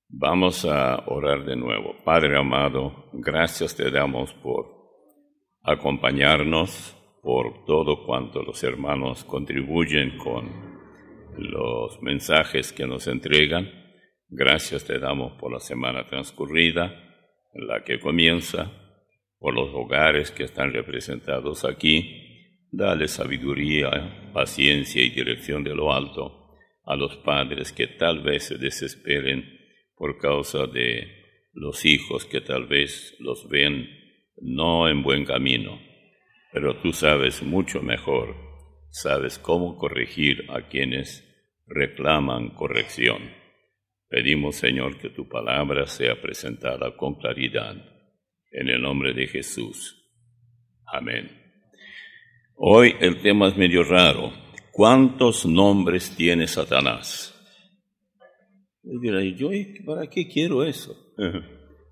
Vamos a orar de nuevo. Padre amado, gracias te damos por acompañarnos, por todo cuanto los hermanos contribuyen con los mensajes que nos entregan. Gracias te damos por la semana transcurrida, la que comienza, por los hogares que están representados aquí. Dale sabiduría, paciencia y dirección de lo alto a los padres que tal vez se desesperen por causa de los hijos que tal vez los ven no en buen camino. Pero tú sabes mucho mejor, sabes cómo corregir a quienes reclaman corrección. Pedimos, Señor, que tu palabra sea presentada con claridad. En el nombre de Jesús. Amén. Hoy el tema es medio raro. ¿Cuántos nombres tiene Satanás? Y dirá, ¿yo para qué quiero eso?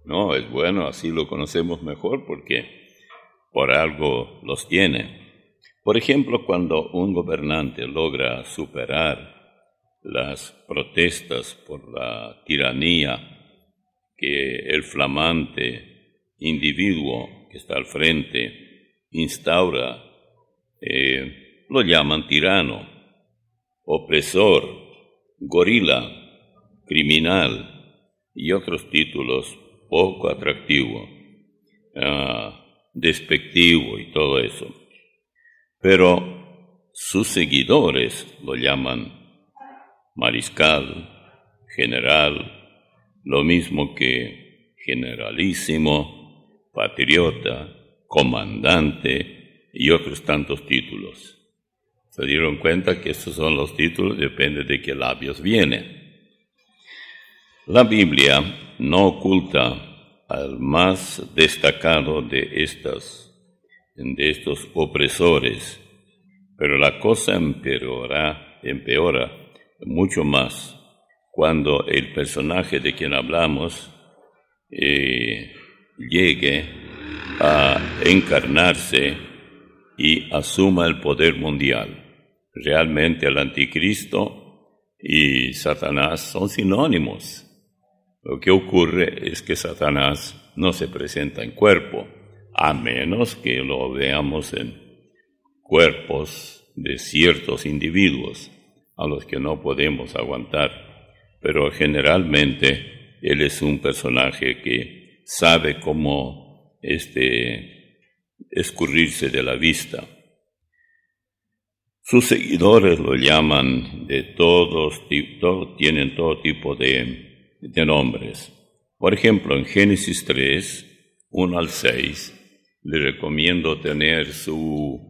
No, es bueno, así lo conocemos mejor porque por algo los tiene. Por ejemplo, cuando un gobernante logra superar las protestas por la tiranía que el flamante individuo que está al frente instaura, lo llaman tirano, opresor, gorila, criminal y otros títulos poco atractivos, despectivo y todo eso. Pero sus seguidores lo llaman mariscal, general, lo mismo que generalísimo, patriota, comandante y otros tantos títulos. ¿Se dieron cuenta que estos son los títulos? Depende de qué labios vienen. La Biblia no oculta al más destacado de estos opresores, pero la cosa empeora mucho más cuando el personaje de quien hablamos llegue a encarnarse y asuma el poder mundial. Realmente el anticristo y Satanás son sinónimos. Lo que ocurre es que Satanás no se presenta en cuerpo, a menos que lo veamos en cuerpos de ciertos individuos a los que no podemos aguantar. Pero generalmente él es un personaje que sabe cómo escurrirse de la vista. Sus seguidores lo llaman tienen todo tipo de nombres. Por ejemplo, en Génesis 3, 1 al 6, le recomiendo tener su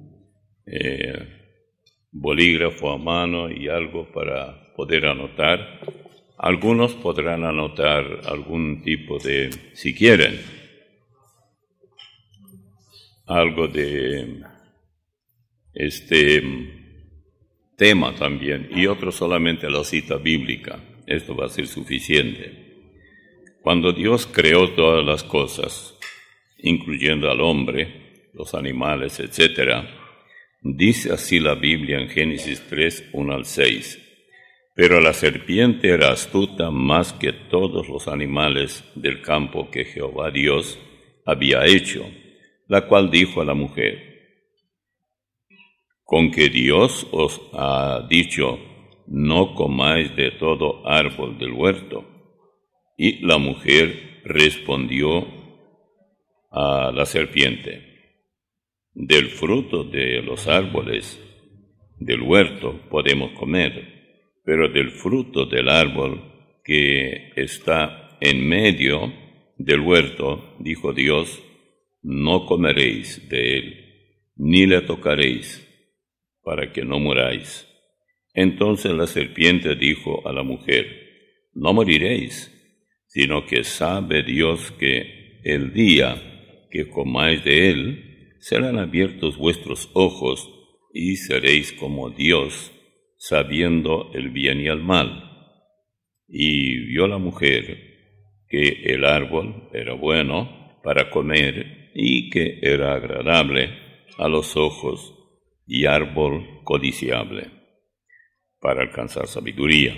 bolígrafo a mano y algo para poder anotar. Algunos podrán anotar algún tipo de, si quieren, algo de tema también, y otros solamente la cita bíblica. Esto va a ser suficiente. Cuando Dios creó todas las cosas, incluyendo al hombre, los animales, etc., dice así la Biblia en Génesis 3, 1 al 6. Pero la serpiente era astuta más que todos los animales del campo que Jehová Dios había hecho, la cual dijo a la mujer: ¿con que Dios os ha dicho, no comáis de todo árbol del huerto? Y la mujer respondió a la serpiente: del fruto de los árboles del huerto podemos comer, pero del fruto del árbol que está en medio del huerto, dijo Dios, no comeréis de él, ni le tocaréis, para que no muráis. Entonces la serpiente dijo a la mujer: no moriréis, sino que sabe Dios que el día que comáis de él, serán abiertos vuestros ojos, y seréis como Dios, sabiendo el bien y el mal. Y vio la mujer que el árbol era bueno para comer, y que era agradable a los ojos, y árbol codiciable para alcanzar sabiduría.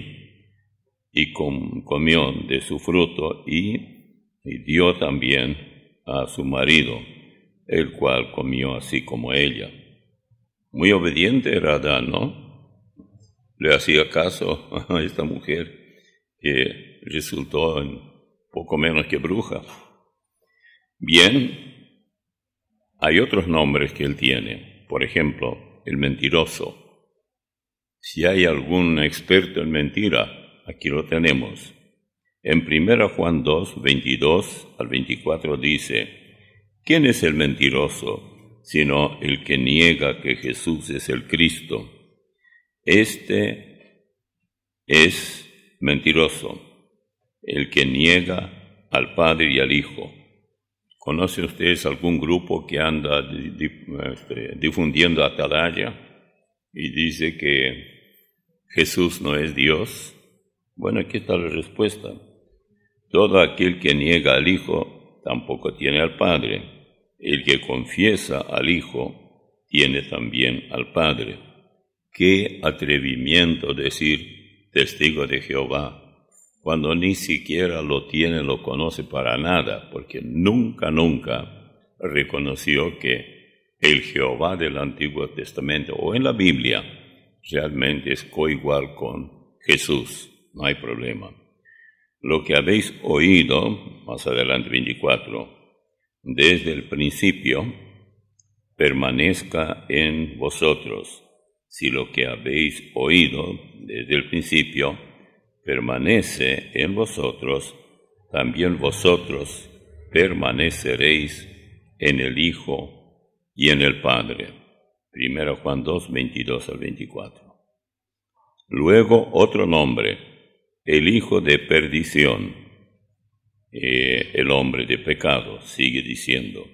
y comió de su fruto y dio también a su marido, el cual comió así como ella. Muy obediente era Adán, ¿no? Le hacía caso a esta mujer que resultó en poco menos que bruja. Bien, hay otros nombres que él tiene. Por ejemplo, el mentiroso. Si hay algún experto en mentira, aquí lo tenemos. En 1 Juan 2, 22 al 24 dice: ¿quién es el mentiroso, sino el que niega que Jesús es el Cristo? Este es mentiroso, el que niega al Padre y al Hijo. ¿Conocen ustedes algún grupo que anda difundiendo atalaya y dice que Jesús no es Dios? Bueno, aquí está la respuesta. Todo aquel que niega al Hijo tampoco tiene al Padre. El que confiesa al Hijo tiene también al Padre. ¡Qué atrevimiento decir testigo de Jehová! Cuando ni siquiera lo conoce para nada, porque nunca reconoció que el Jehová del Antiguo Testamento o en la Biblia realmente es coigual con Jesús. No hay problema. Lo que habéis oído, más adelante 24, desde el principio, permanezca en vosotros. Si lo que habéis oído desde el principio permanece en vosotros, también vosotros permaneceréis en el Hijo y en el Padre. 1 Juan 2, 22 al 24. Luego otro nombre, el hijo de perdición, el hombre de pecado, sigue diciendo.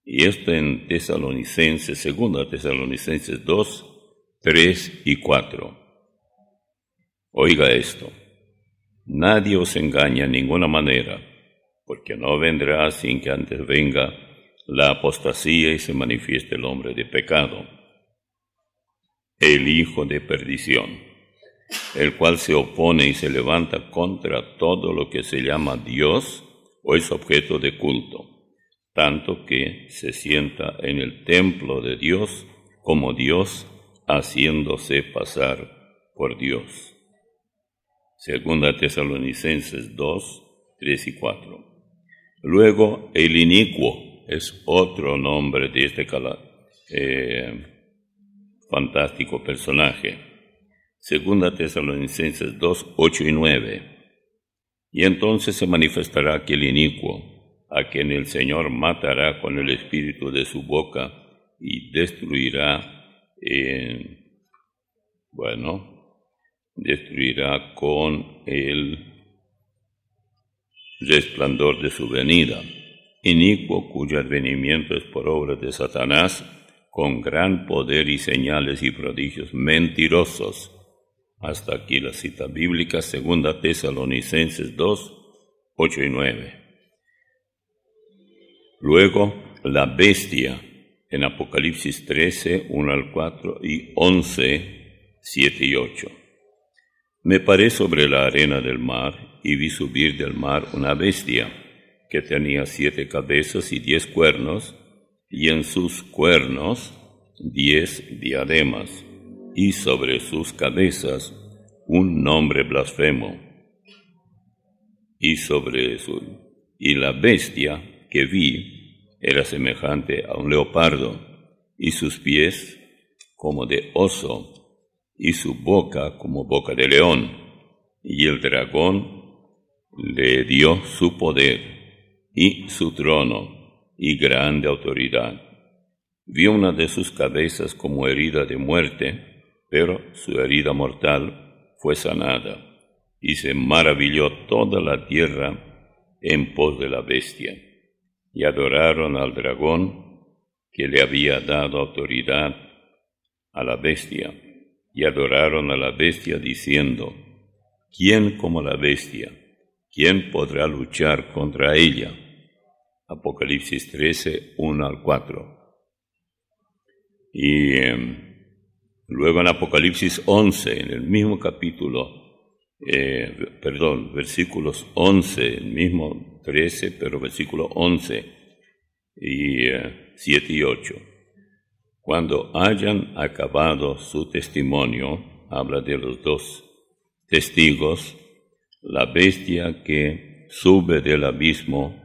Y esto en Tesalonicenses, 2 Tesalonicenses 2, 3 y 4. Oiga esto. Nadie os engaña en ninguna manera, porque no vendrá sin que antes venga la apostasía y se manifieste el hombre de pecado, el hijo de perdición, el cual se opone y se levanta contra todo lo que se llama Dios o es objeto de culto, tanto que se sienta en el templo de Dios como Dios, haciéndose pasar por Dios. 2 Tesalonicenses 2, 3 y 4. Luego, el inicuo es otro nombre de este fantástico personaje. 2 Tesalonicenses 2, 8 y 9. Y entonces se manifestará aquel inicuo, a quien el Señor matará con el espíritu de su boca y destruirá con el resplandor de su venida. Inicuo cuyo advenimiento es por obra de Satanás, con gran poder y señales y prodigios mentirosos. Hasta aquí la cita bíblica, 2 Tesalonicenses 2, 8 y 9. Luego, la bestia, en Apocalipsis 13, 1 al 4 y 11, 7 y 8. Me paré sobre la arena del mar y vi subir del mar una bestia que tenía 7 cabezas y 10 cuernos, y en sus cuernos 10 diademas, y sobre sus cabezas un nombre blasfemo. Y la bestia que vi era semejante a un leopardo, y sus pies como de oso, y su boca como boca de león, y el dragón le dio su poder, y su trono, y grande autoridad. Vi una de sus cabezas como herida de muerte, pero su herida mortal fue sanada, y se maravilló toda la tierra en pos de la bestia, y adoraron al dragón que le había dado autoridad a la bestia, y adoraron a la bestia diciendo: ¿quién como la bestia? ¿Quién podrá luchar contra ella? Apocalipsis 13, 1 al 4. Y luego en Apocalipsis 11, en el mismo capítulo, versículos 11, el mismo 13, pero versículo 11 y 7 y 8. Cuando hayan acabado su testimonio, habla de los dos testigos, la bestia que sube del abismo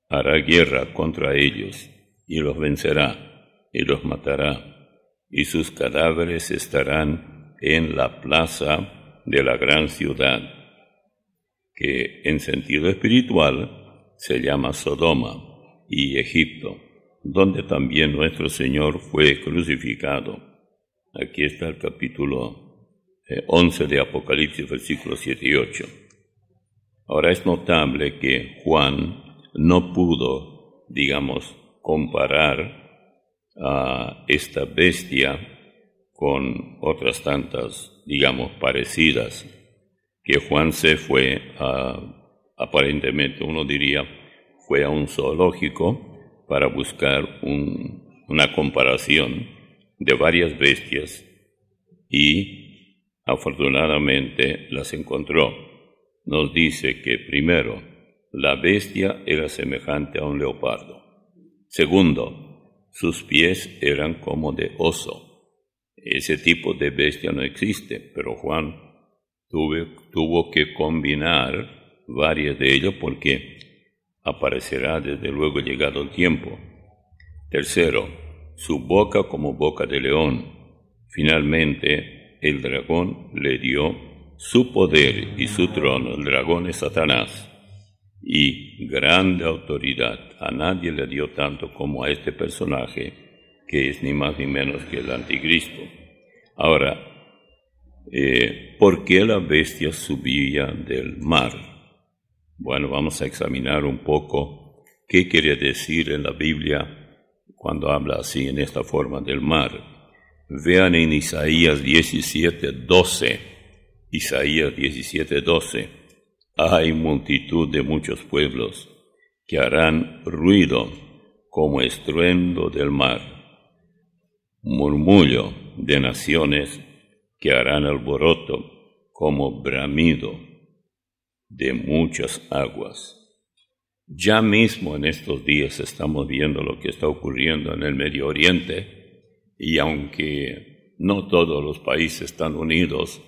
hará guerra contra ellos, y los vencerá, y los matará, y sus cadáveres estarán en la plaza de la gran ciudad, que en sentido espiritual se llama Sodoma y Egipto, donde también nuestro Señor fue crucificado. Aquí está el capítulo 11 de Apocalipsis, versículos 7 y 8. Ahora es notable que Juan no pudo, comparar a esta bestia con otras tantas, parecidas, que Juan se fue aparentemente uno diría, fue a un zoológico para buscar una comparación de varias bestias y afortunadamente las encontró. Nos dice que primero, la bestia era semejante a un leopardo. Segundo, sus pies eran como de oso. Ese tipo de bestia no existe, pero Juan tuvo que combinar varias de ellas porque aparecerá desde luego llegado el tiempo. Tercero, su boca como boca de león. Finalmente, el dragón le dio su poder y su trono. El dragón es Satanás. Y grande autoridad. A nadie le dio tanto como a este personaje, que es ni más ni menos que el anticristo. Ahora, ¿por qué la bestia subía del mar? Bueno, vamos a examinar un poco qué quiere decir en la Biblia cuando habla así en esta forma del mar. Vean en Isaías 17:12. Isaías 17:12. Hay multitud de muchos pueblos que harán ruido como estruendo del mar, murmullo de naciones que harán alboroto como bramido de muchas aguas. Ya mismo en estos días estamos viendo lo que está ocurriendo en el Medio Oriente, y aunque no todos los países están unidos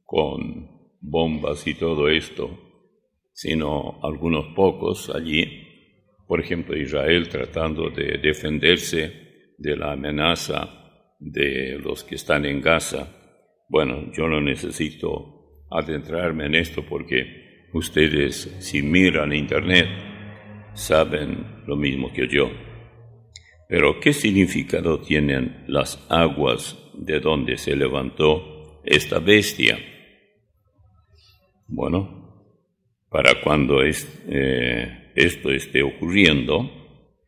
con bombas y todo esto, sino algunos pocos allí, por ejemplo Israel tratando de defenderse de la amenaza de los que están en Gaza. Bueno, yo no necesito adentrarme en esto porque ustedes, si miran internet, saben lo mismo que yo. Pero, ¿qué significado tienen las aguas de donde se levantó esta bestia? Bueno, para cuando esto esté ocurriendo,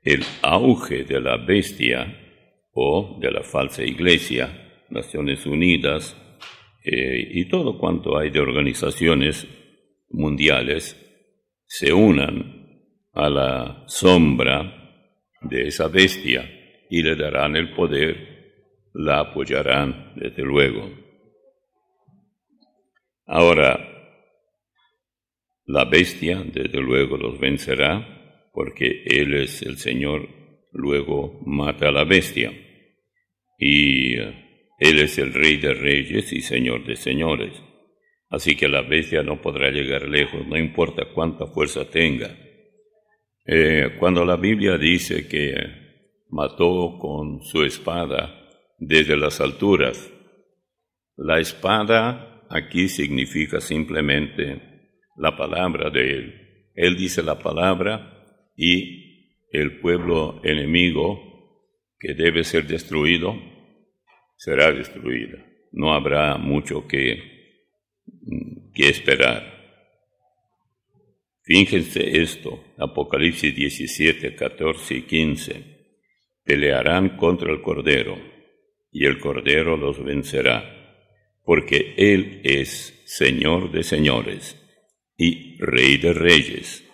el auge de la bestia o de la falsa iglesia, Naciones Unidas, y todo cuanto hay de organizaciones mundiales, se unan a la sombra de esa bestia y le darán el poder, la apoyarán desde luego. Ahora, la bestia desde luego los vencerá porque Él es el Señor, luego mata a la bestia. Y Él es el Rey de Reyes y Señor de Señores. Así que la bestia no podrá llegar lejos, no importa cuánta fuerza tenga. Cuando la Biblia dice que mató con su espada desde las alturas, la espada aquí significa simplemente la palabra de Él. Él dice la palabra y el pueblo enemigo que debe ser destruido será destruido. No habrá mucho que esperar. Fíjense esto, Apocalipsis 17, 14 y 15. Pelearán contra el Cordero, y el Cordero los vencerá, porque Él es Señor de señores y Rey de reyes,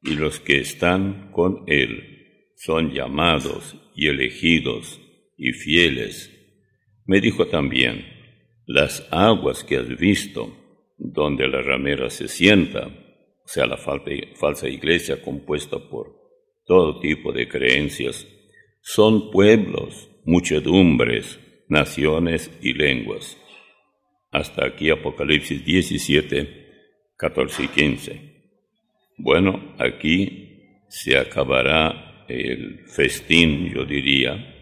y los que están con Él son llamados y elegidos y fieles. Me dijo también, las aguas que has visto donde la ramera se sienta, o sea, la falsa iglesia compuesta por todo tipo de creencias, son pueblos, muchedumbres, naciones y lenguas. Hasta aquí Apocalipsis 17, 14 y 15. Bueno, aquí se acabará el festín, yo diría,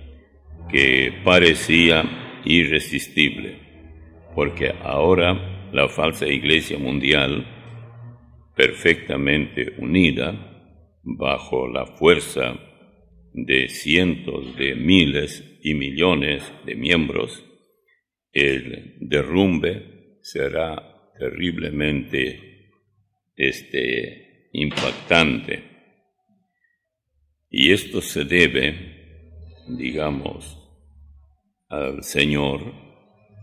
que parecía irresistible, porque ahora la falsa iglesia mundial, perfectamente unida, bajo la fuerza de cientos de miles y millones de miembros, el derrumbe será terriblemente impactante. Y esto se debe, digamos, al Señor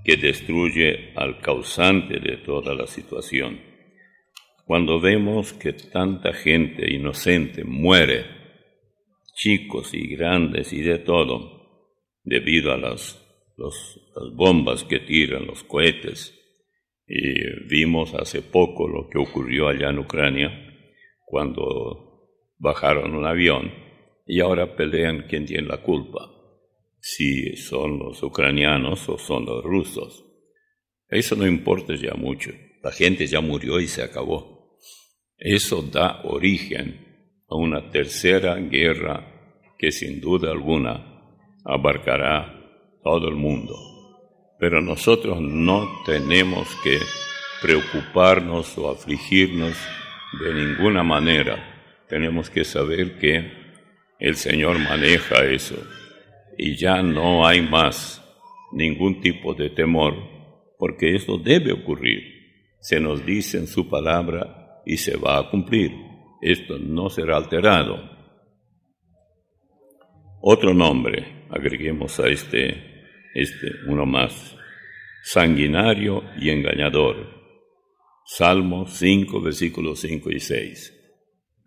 que destruye al causante de toda la situación. Cuando vemos que tanta gente inocente muere, chicos y grandes y de todo, debido a las bombas que tiran, los cohetes, y vimos hace poco lo que ocurrió allá en Ucrania, cuando bajaron un avión, y ahora pelean quién tiene la culpa, si son los ucranianos o son los rusos. Eso no importa ya mucho, la gente ya murió y se acabó. Eso da origen a una tercera guerra que sin duda alguna abarcará todo el mundo. Pero nosotros no tenemos que preocuparnos o afligirnos de ninguna manera. Tenemos que saber que el Señor maneja eso y ya no hay más ningún tipo de temor, porque esto debe ocurrir. Se nos dice en su palabra y se va a cumplir. Esto no será alterado. Otro nombre, agreguemos a uno más: sanguinario y engañador. Salmo 5, versículos 5 y 6.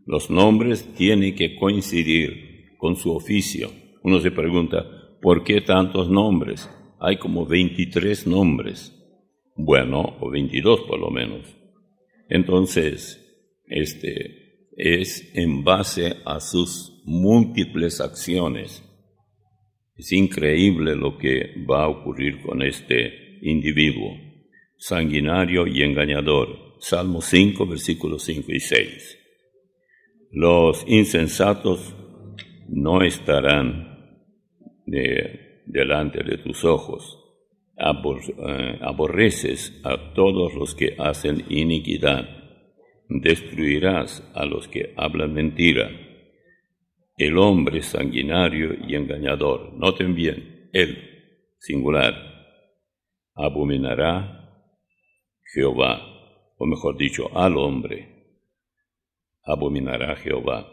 Los nombres tienen que coincidir con su oficio. Uno se pregunta, ¿por qué tantos nombres? Hay como 23 nombres. Bueno, o 22 por lo menos. Entonces, es en base a sus múltiples acciones. Es increíble lo que va a ocurrir con este individuo, sanguinario y engañador. Salmo 5, versículos 5 y 6. Los insensatos no estarán delante de tus ojos. Aborreces a todos los que hacen iniquidad. Destruirás a los que hablan mentira. El hombre sanguinario y engañador, noten bien, él, singular, abominará Jehová, o mejor dicho, al hombre, abominará Jehová.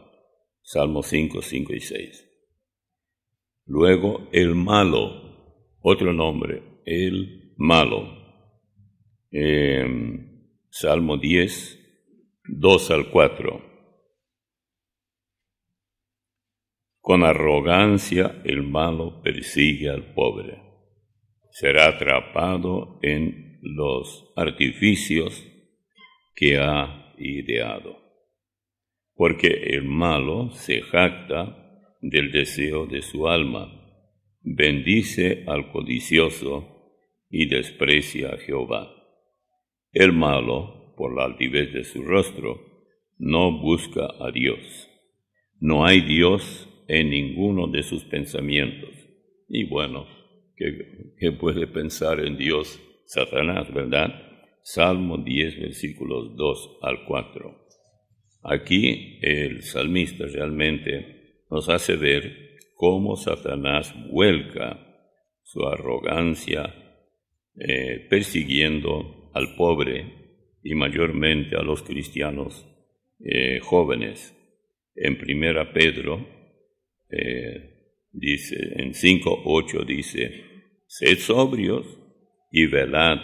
Salmo 5, 5 y 6. Luego, el malo, otro nombre, el malo. Salmo 10, 2 al 4. Con arrogancia el malo persigue al pobre. Será atrapado en los artificios que ha ideado. Porque el malo se jacta del deseo de su alma, bendice al codicioso y desprecia a Jehová. El malo, por la altivez de su rostro, no busca a Dios. No hay Dios en ninguno de sus pensamientos. Y bueno, ¿qué puede pensar en Dios Satanás, verdad? Salmo 10, versículos 2 al 4. Aquí el salmista realmente nos hace ver cómo Satanás vuelca su arrogancia persiguiendo al pobre y mayormente a los cristianos jóvenes. En 1 Pedro dice, en 5:8 dice, sed sobrios y velad,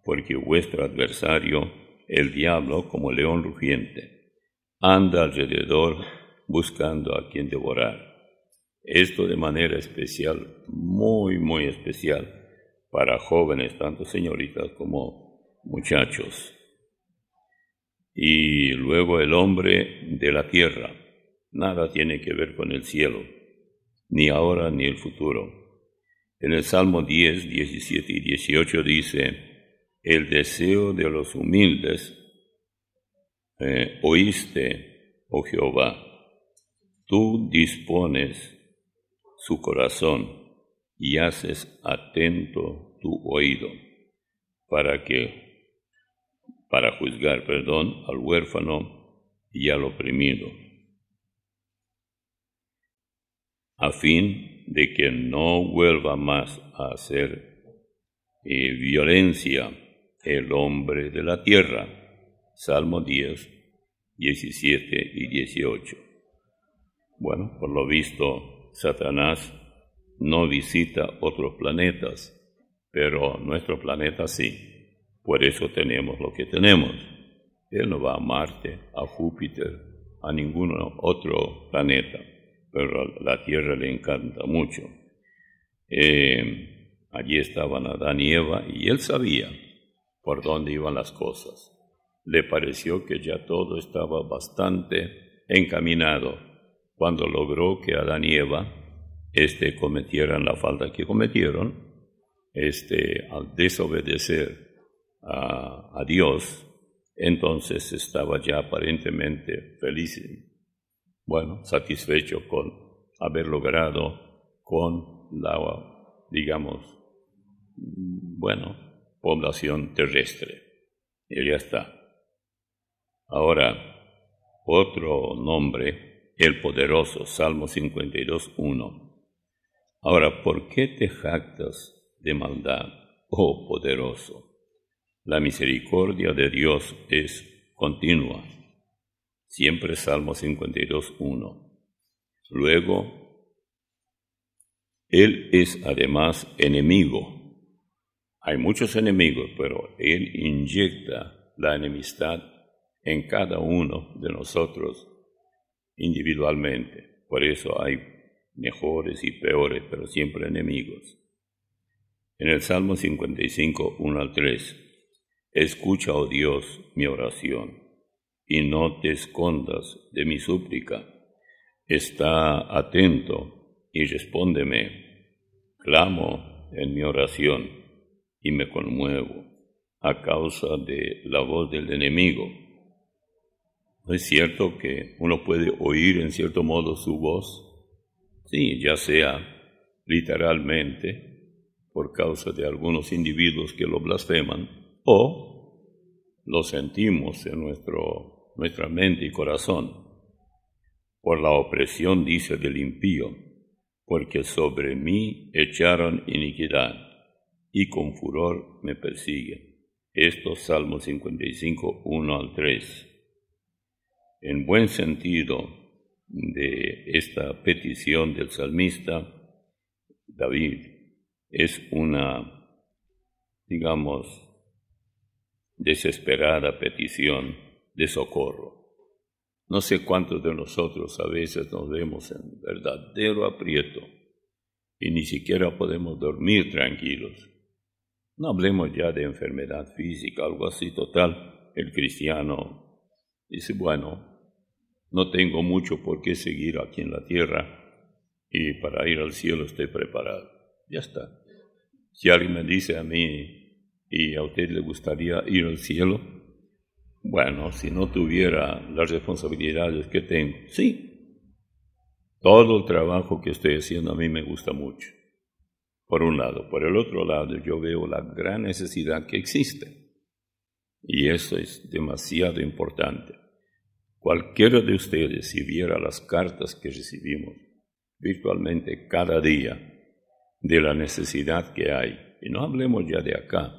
porque vuestro adversario, el diablo, como león rugiente, anda alrededor buscando a quien devorar. Esto de manera especial, muy, muy especial, para jóvenes, tanto señoritas como muchachos. y luego el hombre de la tierra. Nada tiene que ver con el cielo, ni ahora ni el futuro. En el Salmo 10, 17 y 18 dice, el deseo de los humildes oíste, oh Jehová. Tú dispones su corazón y haces atento tu oído para juzgar, al huérfano y al oprimido, a fin de que no vuelva más a hacer violencia el hombre de la tierra. Salmo 10, 17 y 18. Bueno, por lo visto, Satanás no visita otros planetas, pero nuestro planeta sí. Por eso tenemos lo que tenemos. Él no va a Marte, a Júpiter, a ningún otro planeta, pero a la Tierra le encanta mucho. Allí estaban Adán y Eva, y él sabía por dónde iban las cosas. Le pareció que ya todo estaba bastante encaminado cuando logró que Adán y Eva cometieran la falta que cometieron, al desobedecer a Dios. Entonces estaba ya aparentemente feliz, satisfecho con haber logrado con la, población terrestre. Y ya está. Ahora, otro nombre, el poderoso, Salmo 52, 1. Ahora, ¿por qué te jactas de maldad, oh poderoso? La misericordia de Dios es continua. Siempre Salmo 52, 1. Luego, Él es además enemigo. Hay muchos enemigos, pero Él inyecta la enemistad en cada uno de nosotros individualmente. Por eso hay mejores y peores, pero siempre enemigos. En el Salmo 55, 1 al 3, escucha, oh Dios, mi oración, y no te escondas de mi súplica. Está atento y respóndeme. Clamo en mi oración y me conmuevo a causa de la voz del enemigo. ¿No es cierto que uno puede oír en cierto modo su voz? Sí, ya sea literalmente por causa de algunos individuos que lo blasfeman, o lo sentimos en nuestra mente y corazón. Por la opresión, dice, del impío, porque sobre mí echaron iniquidad, y con furor me persiguen. Esto Salmo 55, 1 al 3. En buen sentido de esta petición del salmista, David es una, desesperada petición de socorro. No sé cuántos de nosotros a veces nos vemos en verdadero aprieto y ni siquiera podemos dormir tranquilos. No hablemos ya de enfermedad física, algo así total. El cristiano dice, no tengo mucho por qué seguir aquí en la tierra y para ir al cielo estoy preparado. Ya está. Si alguien me dice a mí, ¿y a usted le gustaría ir al cielo? Si no tuviera las responsabilidades que tengo, sí. Todo el trabajo que estoy haciendo a mí me gusta mucho. Por un lado. Por el otro lado, yo veo la gran necesidad que existe. Y eso es demasiado importante. Cualquiera de ustedes, si viera las cartas que recibimos virtualmente cada día, de la necesidad que hay, y no hablemos ya de acá,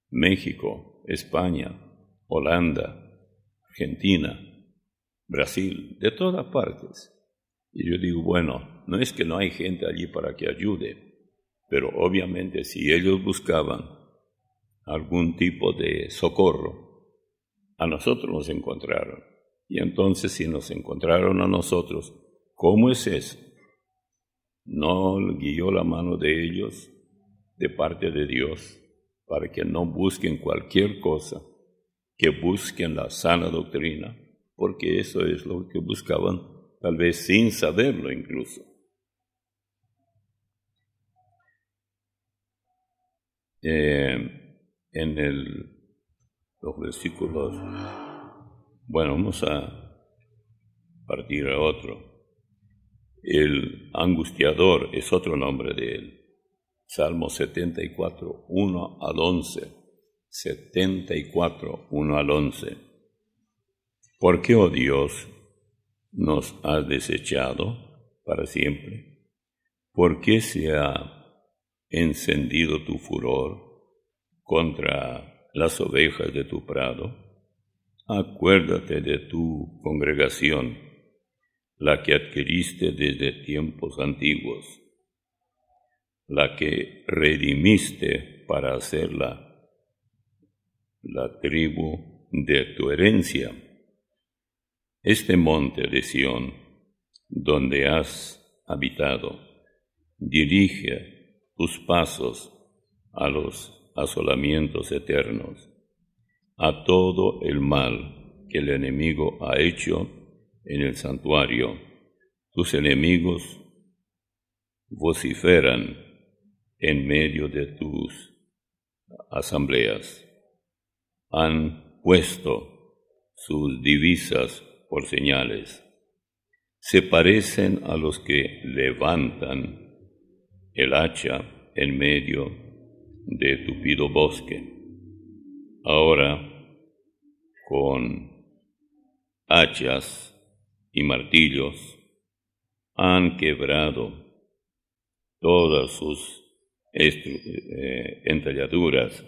México, España, Holanda, Argentina, Brasil, de todas partes. Y yo digo, no es que no hay gente allí para que ayude, pero obviamente si ellos buscaban algún tipo de socorro, a nosotros nos encontraron. Y entonces si nos encontraron a nosotros, ¿cómo es eso? ¿No guió la mano de ellos de parte de Dios para que no busquen cualquier cosa que busquen la sana doctrina, porque eso es lo que buscaban, tal vez sin saberlo incluso. Los versículos, bueno, vamos a partir a otro. El angustiador es otro nombre de él. Salmo 74, 1 al 11. 74, 1 al 11. ¿Por qué, oh Dios, nos has desechado para siempre? ¿Por qué se ha encendido tu furor contra las ovejas de tu prado? Acuérdate de tu congregación, la que adquiriste desde tiempos antiguos, la que redimiste para hacerla la tribu de tu herencia. Este monte de Sión, donde has habitado, dirige tus pasos a los asolamientos eternos, a todo el mal que el enemigo ha hecho en el santuario. Tus enemigos vociferan en medio de tus asambleas. Han puesto sus divisas por señales. Se parecen a los que levantan el hacha en medio de tupido bosque. Ahora, con hachas y martillos, han quebrado todas sus entalladuras,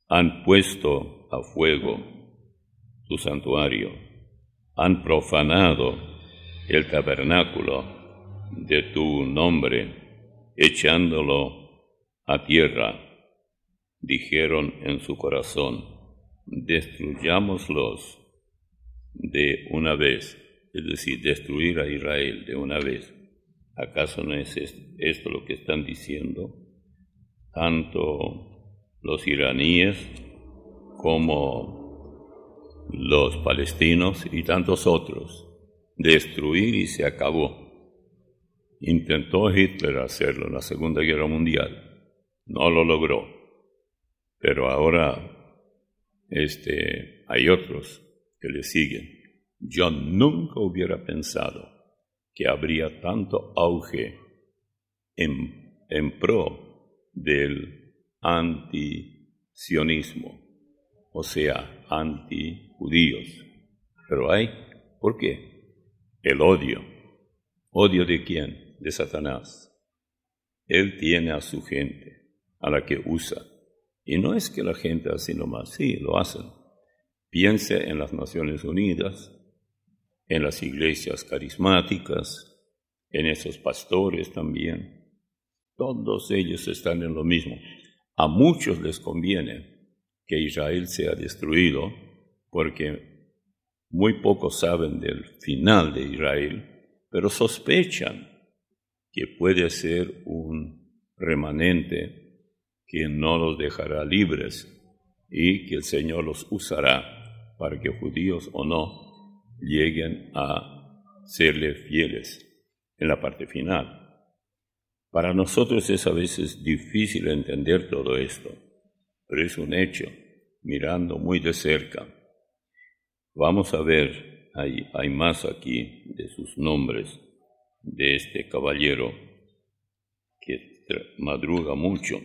han puesto a fuego tu santuario, han profanado el tabernáculo de tu nombre, echándolo a tierra. Dijeron en su corazón, destruyámoslos de una vez, es decir, destruir a Israel de una vez. ¿Acaso no es esto lo que están diciendo tanto los iraníes como los palestinos y tantos otros? Destruir y se acabó. Intentó Hitler hacerlo en la Segunda Guerra Mundial, no lo logró, pero ahora hay otros que le siguen. Yo nunca hubiera pensado que habría tanto auge en pro del antisionismo, o sea, antijudíos. Pero hay, ¿por qué? El odio. ¿Odio de quién? De Satanás. Él tiene a su gente, a la que usa. Y no es que la gente así nomás, sí, lo hacen. Piense en las Naciones Unidas, en las iglesias carismáticas, en esos pastores también. Todos ellos están en lo mismo. A muchos les conviene que Israel sea destruido porque muy pocos saben del final de Israel, pero sospechan que puede ser un remanente que no los dejará libres y que el Señor los usará para que judíos o no lleguen a serle fieles en la parte final. Para nosotros es a veces difícil entender todo esto, pero es un hecho, mirando muy de cerca. Vamos a ver, hay más aquí de sus nombres, de este caballero que madruga mucho.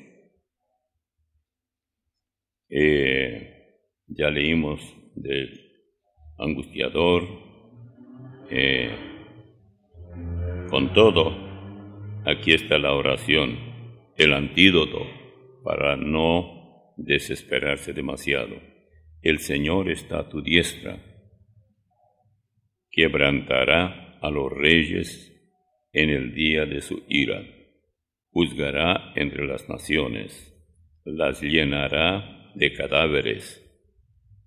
Ya leímos del angustiador. Con todo, aquí está la oración, el antídoto para no desesperarse demasiado. El Señor está a tu diestra, quebrantará a los reyes en el día de su ira, juzgará entre las naciones, las llenará de cadáveres,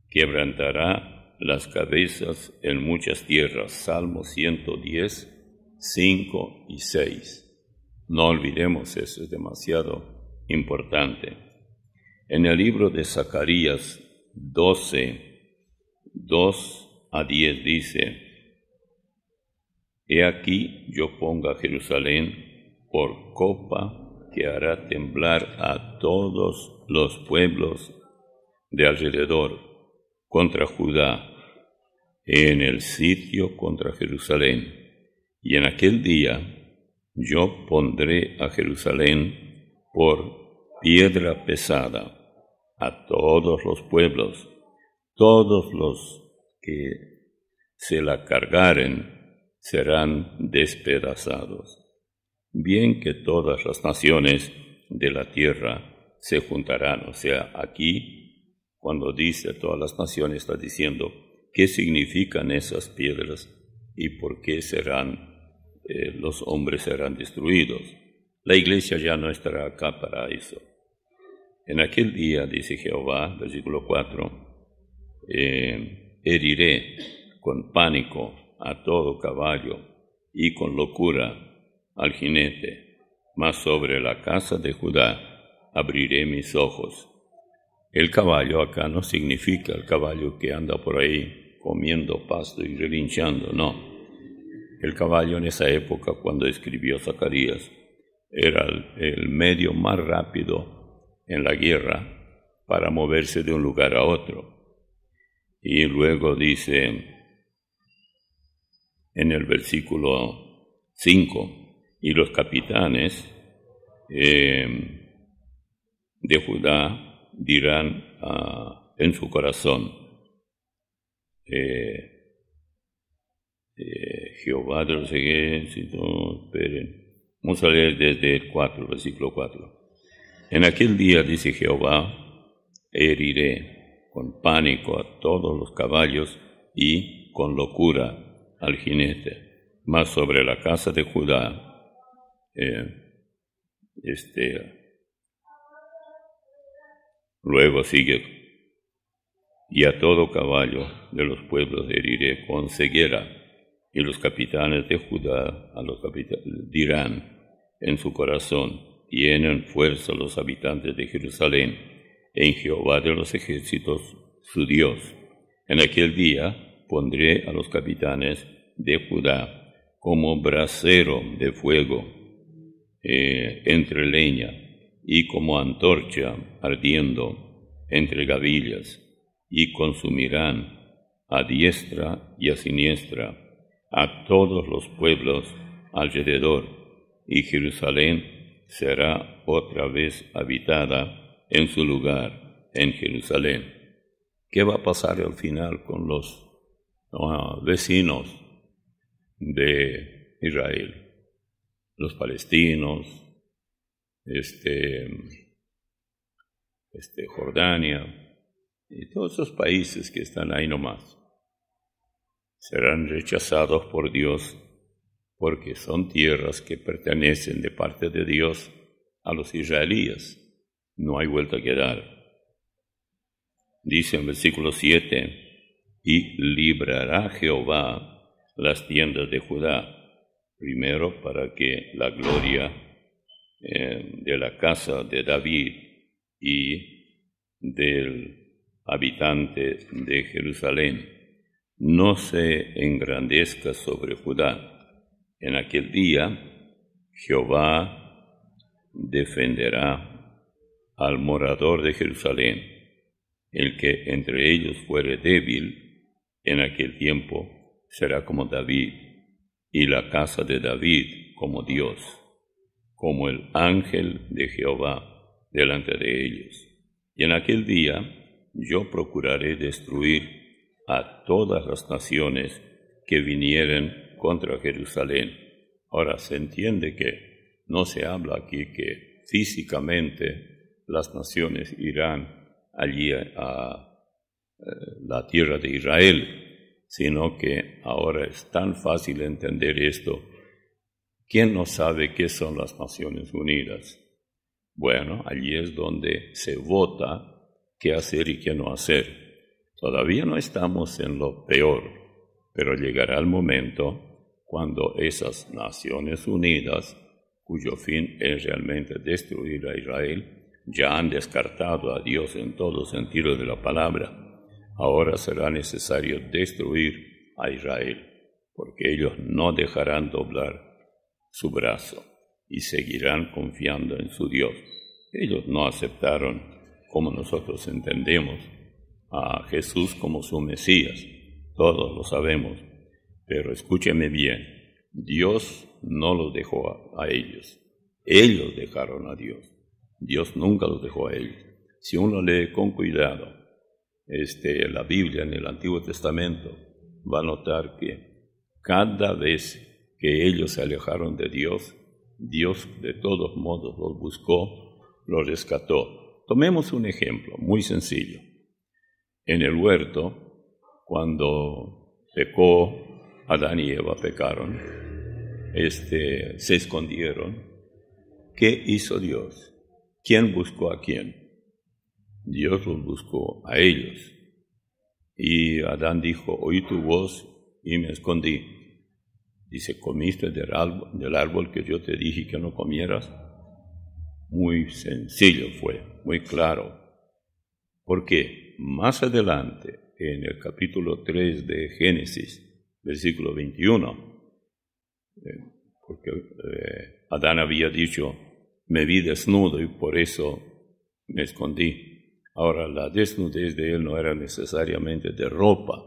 quebrantará las cabezas en muchas tierras. Salmo 110, 5 y 6. No olvidemos eso, es demasiado importante. En el libro de Zacarías 12, 2-10 dice: He aquí yo pongo a Jerusalén por copa que hará temblar a todos los pueblos de alrededor contra Judá, en el sitio contra Jerusalén. Y en aquel día yo pondré a Jerusalén por piedra pesada a todos los pueblos, todos los que se la cargaren serán despedazados. Bien que todas las naciones de la tierra se juntarán. O sea, aquí, cuando dice todas las naciones, está diciendo qué significan esas piedras y por qué los hombres serán destruidos. La iglesia ya no estará acá para eso. En aquel día, dice Jehová, versículo 4, heriré con pánico a todo caballo y con locura al jinete, mas sobre la casa de Judá abriré mis ojos. El caballo acá no significa el caballo que anda por ahí comiendo pasto y relinchando, no. El caballo en esa época, cuando escribió Zacarías, era el medio más rápido en la guerra para moverse de un lugar a otro. Y luego dice en el versículo 5, y los capitanes de Judá dirán en su corazón, Jehová de los ejércitos, vamos a leer desde el 4, versículo 4. En aquel día, dice Jehová, heriré con pánico a todos los caballos y con locura al jinete, mas sobre la casa de Judá, luego sigue, y a todo caballo de los pueblos heriré con ceguera, y los capitanes de Judá dirán en su corazón, tienen fuerza los habitantes de Jerusalén, en Jehová de los ejércitos, su Dios. En aquel día pondré a los capitanes de Judá como brasero de fuego entre leña, y como antorcha ardiendo entre gavillas, y consumirán a diestra y a siniestra a todos los pueblos alrededor, y Jerusalén será otra vez habitada en su lugar, en Jerusalén. ¿Qué va a pasar al final con los vecinos de Israel? Los palestinos, Jordania, y todos esos países que están ahí nomás, serán rechazados por Dios porque son tierras que pertenecen de parte de Dios a los israelíes. No hay vuelta que dar. Dice en versículo 7, y librará Jehová las tiendas de Judá, primero para que la gloria de la casa de David y del habitante de Jerusalén no se engrandezca sobre Judá. En aquel día Jehová defenderá al morador de Jerusalén. El que entre ellos fuere débil, en aquel tiempo será como David, y la casa de David como Dios, como el ángel de Jehová delante de ellos. Y en aquel día yo procuraré destruir a todas las naciones que vinieren contra Jerusalén. Ahora se entiende que no se habla aquí que físicamente las naciones irán allí a la tierra de Israel, sino que ahora es tan fácil entender esto. ¿Quién no sabe qué son las Naciones Unidas? Bueno, allí es donde se vota qué hacer y qué no hacer. Todavía no estamos en lo peor, pero llegará el momento cuando esas Naciones Unidas, cuyo fin es realmente destruir a Israel, ya han descartado a Dios en todo sentido de la palabra. Ahora será necesario destruir a Israel, porque ellos no dejarán doblar su brazo y seguirán confiando en su Dios. Ellos no aceptaron, como nosotros entendemos, a Jesús como su Mesías. Todos lo sabemos. Pero escúcheme bien, Dios no los dejó a ellos. Ellos dejaron a Dios. Dios nunca los dejó a ellos. Si uno lee con cuidado la Biblia en el Antiguo Testamento, va a notar que cada vez que ellos se alejaron de Dios, Dios de todos modos los buscó, los rescató. Tomemos un ejemplo muy sencillo. En el huerto, cuando pecó Adán y Eva, pecaron, se escondieron. ¿Qué hizo Dios? ¿Quién buscó a quién? Dios los buscó a ellos. Y Adán dijo, oí tu voz y me escondí. Dice, ¿comiste del árbol que yo te dije que no comieras? Muy sencillo fue, muy claro. Porque más adelante, en el capítulo 3 de Génesis, versículo 21, porque Adán había dicho, me vi desnudo y por eso me escondí. Ahora, la desnudez de él no era necesariamente de ropa,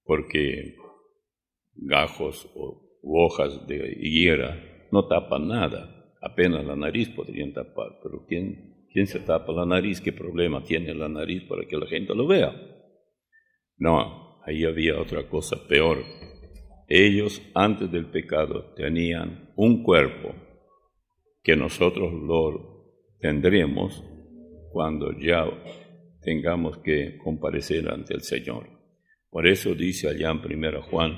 porque gajos u hojas de higuera no tapan nada, apenas la nariz podrían tapar, pero ¿quién se tapa la nariz? ¿Qué problema tiene la nariz para que la gente lo vea? No, ahí había otra cosa peor. Ellos, antes del pecado, tenían un cuerpo que nosotros lo tendremos cuando ya tengamos que comparecer ante el Señor. Por eso dice allá en 1 Juan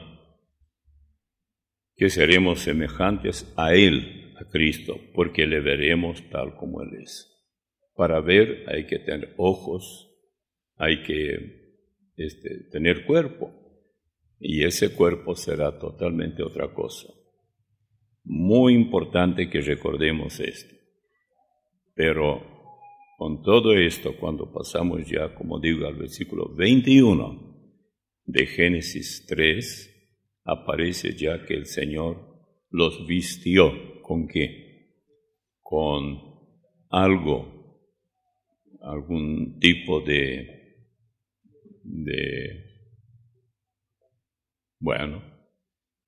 que seremos semejantes a Él, a Cristo, porque le veremos tal como Él es. Para ver hay que tener ojos, hay que tener cuerpo, y ese cuerpo será totalmente otra cosa. Muy importante que recordemos esto. Pero con todo esto, cuando pasamos ya, como digo, al versículo 21 de Génesis 3, aparece ya que el Señor los vistió. ¿Con qué? Con algún tipo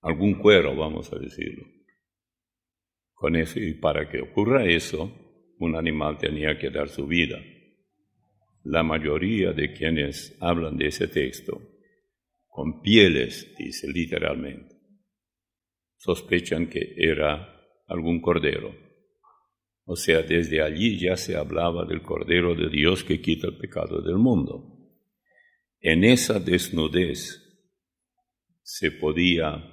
algún cuero, vamos a decirlo. Con eso, y para que ocurra eso, un animal tenía que dar su vida. La mayoría de quienes hablan de ese texto, con pieles, dice literalmente, sospechan que era algún cordero. O sea, desde allí ya se hablaba del Cordero de Dios que quita el pecado del mundo. En esa desnudez se podía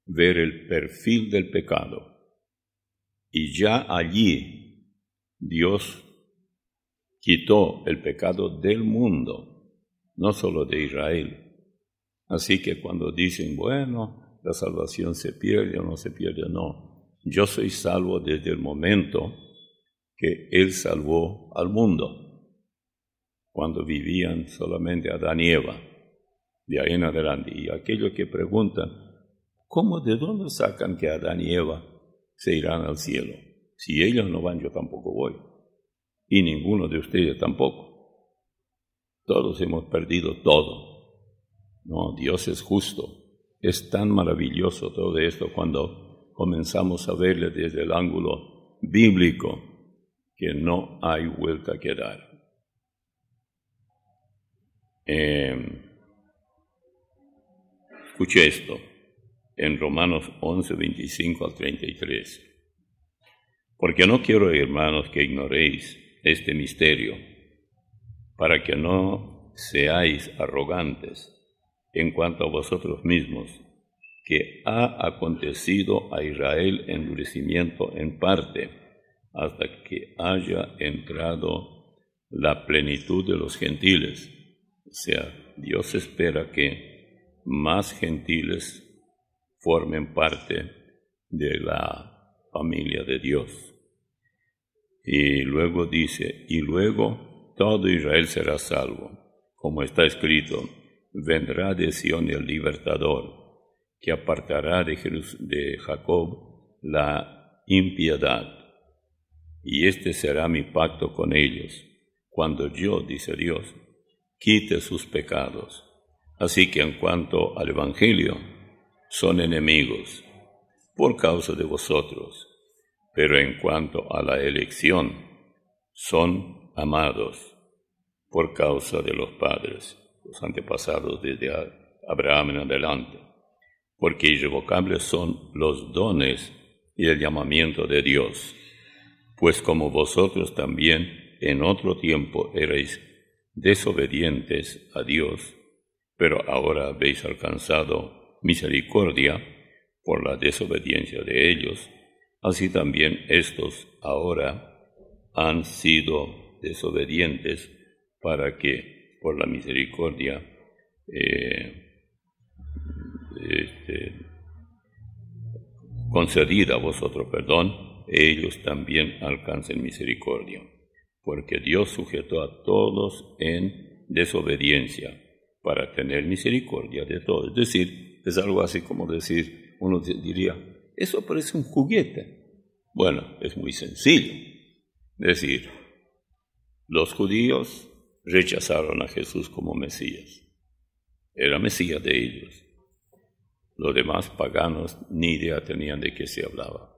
ver el perfil del pecado. Y ya allí Dios quitó el pecado del mundo, no solo de Israel. Así que cuando dicen, bueno, la salvación se pierde o no se pierde, no. Yo soy salvo desde el momento que Él salvó al mundo, cuando vivían solamente Adán y Eva, de ahí en adelante. Y aquellos que preguntan, ¿cómo, de dónde sacan que Adán y Eva se irán al cielo? Si ellos no van, yo tampoco voy. Y ninguno de ustedes tampoco. Todos hemos perdido todo. No, Dios es justo. Es tan maravilloso todo esto cuando comenzamos a verle desde el ángulo bíblico que no hay vuelta que dar. Escuche esto, en Romanos 11, 25 al 33. Porque no quiero, hermanos, que ignoréis este misterio, para que no seáis arrogantes en cuanto a vosotros mismos, que ha acontecido a Israel endurecimiento en parte, hasta que haya entrado la plenitud de los gentiles. O sea, Dios espera que más gentiles formen parte de la familia de Dios. Y luego dice, y luego todo Israel será salvo. como está escrito, vendrá de Sión el libertador, que apartará de Jacob la impiedad. Y este será mi pacto con ellos, cuando yo, dice Dios, quite sus pecados. Así que en cuanto al Evangelio, son enemigos por causa de vosotros, pero en cuanto a la elección, son amados por causa de los padres, los antepasados desde Abraham en adelante, porque irrevocables son los dones y el llamamiento de Dios, pues como vosotros también en otro tiempo erais desobedientes a Dios, pero ahora habéis alcanzado misericordia por la desobediencia de ellos, así también estos ahora han sido desobedientes para que por la misericordia concedida a vosotros, ellos también alcancen misericordia, porque Dios sujetó a todos en desobediencia para tener misericordia de todos. Es decir, es algo así como decir, uno diría, eso parece un juguete. Bueno, es muy sencillo. Es decir, los judíos rechazaron a Jesús como Mesías. Era Mesías de ellos. Los demás paganos ni idea tenían de qué se hablaba.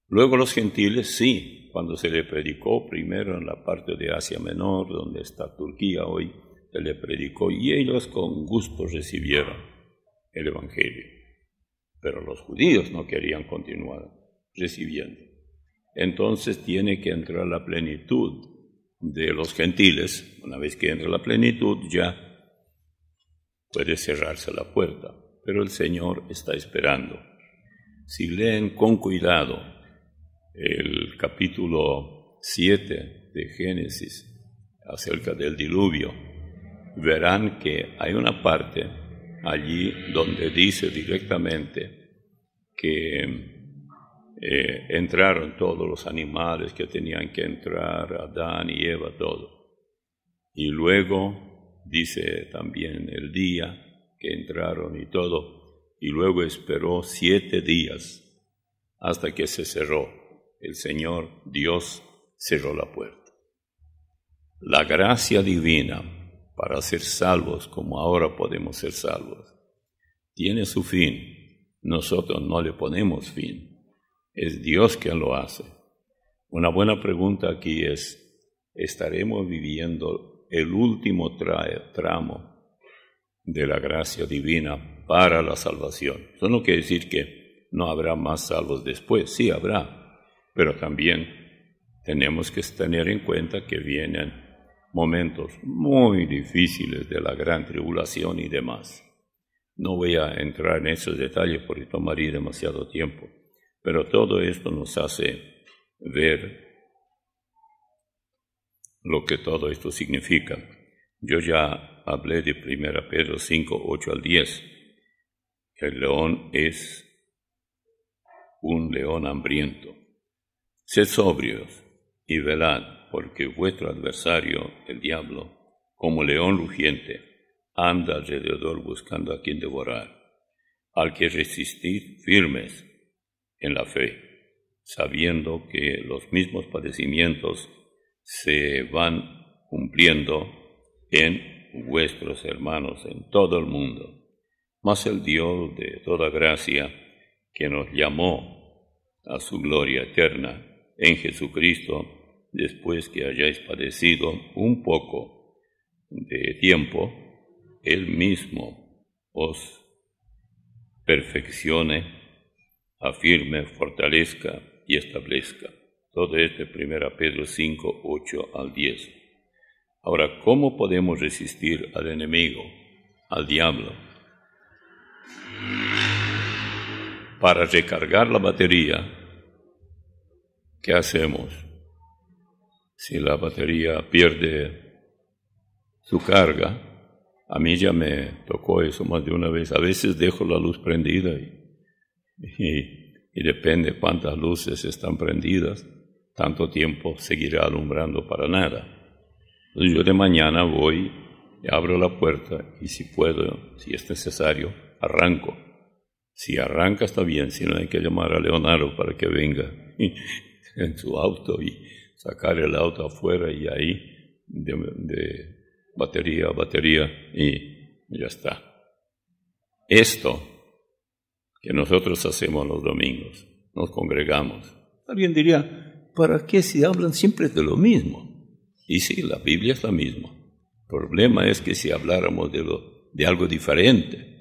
Luego los gentiles, sí, cuando se le predicó primero en la parte de Asia Menor, donde está Turquía hoy, se le predicó y ellos con gusto recibieron el Evangelio. Pero los judíos no querían continuar recibiendo. Entonces tiene que entrar la plenitud de los gentiles. Una vez que entra la plenitud ya puede cerrarse la puerta, pero el Señor está esperando. Si leen con cuidado el capítulo 7 de Génesis acerca del diluvio, verán que hay una parte allí donde dice directamente que entraron todos los animales que tenían que entrar, Adán y Eva, todo. Y luego dice también el día que entraron y todo, y luego esperó 7 días hasta que se cerró. El Señor Dios cerró la puerta. La gracia divina para ser salvos como ahora podemos ser salvos tiene su fin. Nosotros no le ponemos fin. Es Dios quien lo hace. Una buena pregunta aquí es, ¿estaremos viviendo el último tramo de la gracia divina para la salvación? Eso no quiere decir que no habrá más salvos después. Sí habrá, pero también tenemos que tener en cuenta que vienen momentos muy difíciles de la gran tribulación y demás. No voy a entrar en esos detalles porque tomaría demasiado tiempo. Pero todo esto nos hace ver lo que todo esto significa. Yo ya hablé de 1 Pedro 5, 8 al 10. El león es un león hambriento. Sed sobrios y velad, porque vuestro adversario, el diablo, como león rugiente, anda alrededor buscando a quien devorar. Al que resistid firmes en la fe, sabiendo que los mismos padecimientos se van cumpliendo en vuestros hermanos en todo el mundo. Mas el Dios de toda gracia, que nos llamó a su gloria eterna en Jesucristo, después que hayáis padecido un poco de tiempo, Él mismo os perfeccione, afirme, fortalezca y establezca. Todo esto de 1 Pedro 5, 8 al 10. Ahora, ¿cómo podemos resistir al enemigo, al diablo? Para recargar la batería, ¿qué hacemos? Si la batería pierde su carga, a mí ya me tocó eso más de una vez. A veces dejo la luz prendida y depende cuántas luces están prendidas, tanto tiempo seguirá alumbrando para nada. Entonces yo de mañana voy abro la puerta y si puedo, si es necesario, arranco. Si arranca está bien, si no hay que llamar a Leonardo para que venga en su auto y sacar el auto afuera y ahí de batería a batería y ya está. Esto que nosotros hacemos los domingos, nos congregamos. Alguien diría, ¿para qué si hablan siempre de lo mismo? Y sí, la Biblia es la misma. El problema es que si habláramos de algo diferente,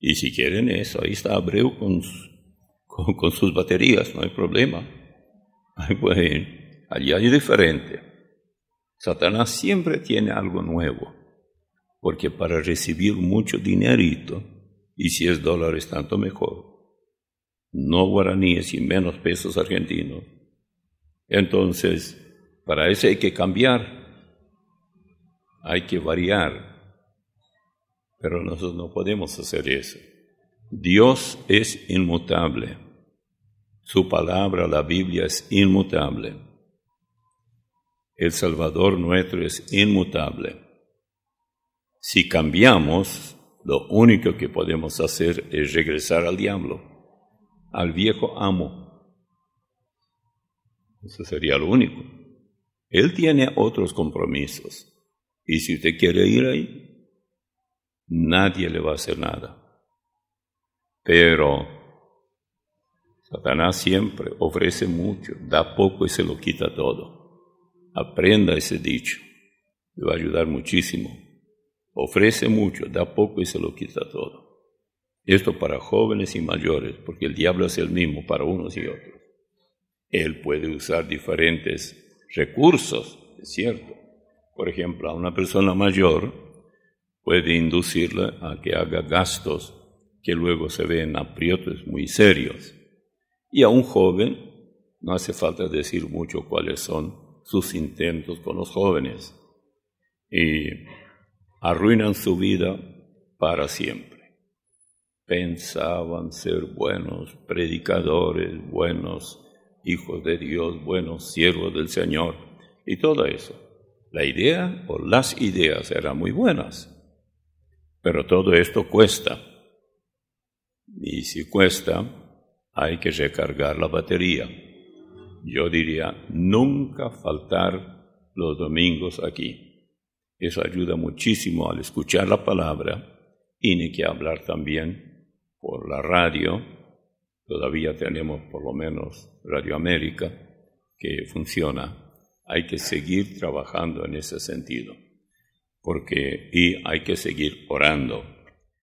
y si quieren eso, ahí está Abreu con sus baterías, no hay problema. Allí hay diferente. Satanás siempre tiene algo nuevo, porque para recibir mucho dinerito, y si es dólares tanto mejor, no guaraníes y menos pesos argentinos, entonces para eso hay que cambiar, hay que variar. Pero nosotros no podemos hacer eso. Dios es inmutable. Su palabra, la Biblia, es inmutable. El Salvador nuestro es inmutable. Si cambiamos, lo único que podemos hacer es regresar al diablo, al viejo amo. Eso sería lo único. Él tiene otros compromisos. Y si usted quiere ir ahí, nadie le va a hacer nada. Pero Satanás siempre ofrece mucho, da poco y se lo quita todo. Aprenda ese dicho, le va a ayudar muchísimo. Ofrece mucho, da poco y se lo quita todo. Esto para jóvenes y mayores, porque el diablo es el mismo para unos y otros. Él puede usar diferentes recursos, es cierto. Por ejemplo, a una persona mayor puede inducirla a que haga gastos que luego se ven aprietos muy serios. Y a un joven no hace falta decir mucho cuáles son sus intentos con los jóvenes. Y arruinan su vida para siempre. Pensaban ser buenos predicadores, buenos hijos de Dios, buenos siervos del Señor y todo eso. La idea o las ideas eran muy buenas. Pero todo esto cuesta. Y si cuesta, hay que recargar la batería. Yo diría, nunca faltar los domingos aquí. Eso ayuda muchísimo al escuchar la palabra y ni que hablar también por la radio. Todavía tenemos por lo menos Radio América que funciona. Hay que seguir trabajando en ese sentido. Y hay que seguir orando.